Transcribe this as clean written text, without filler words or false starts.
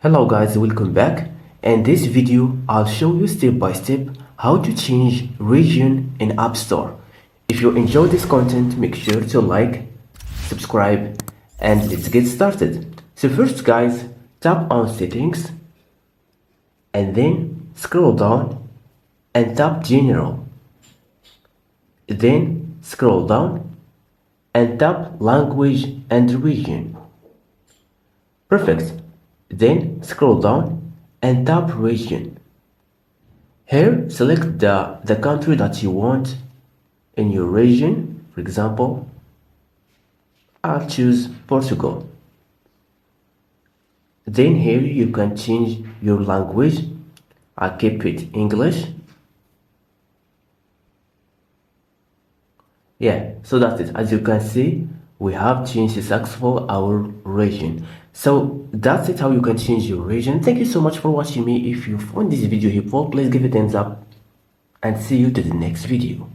Hello guys, welcome back. In this video, I'll show you step by step how to change region in App Store. If you enjoy this content, make sure to like, subscribe, and let's get started. So first guys, tap on settings and then scroll down and tap general. Then scroll down and tap language and region. Perfect. Then scroll down and tap region. Here select the country that you want in your region. For example, I'll choose Portugal. Then here you can change your language. I'll keep it English. Yeah, so that's it. As you can see, we have changed successfully our region. So that's it, how you can change your region. Thank you so much for watching me. If you found this video helpful, please give it a thumbs up and see you to the next video.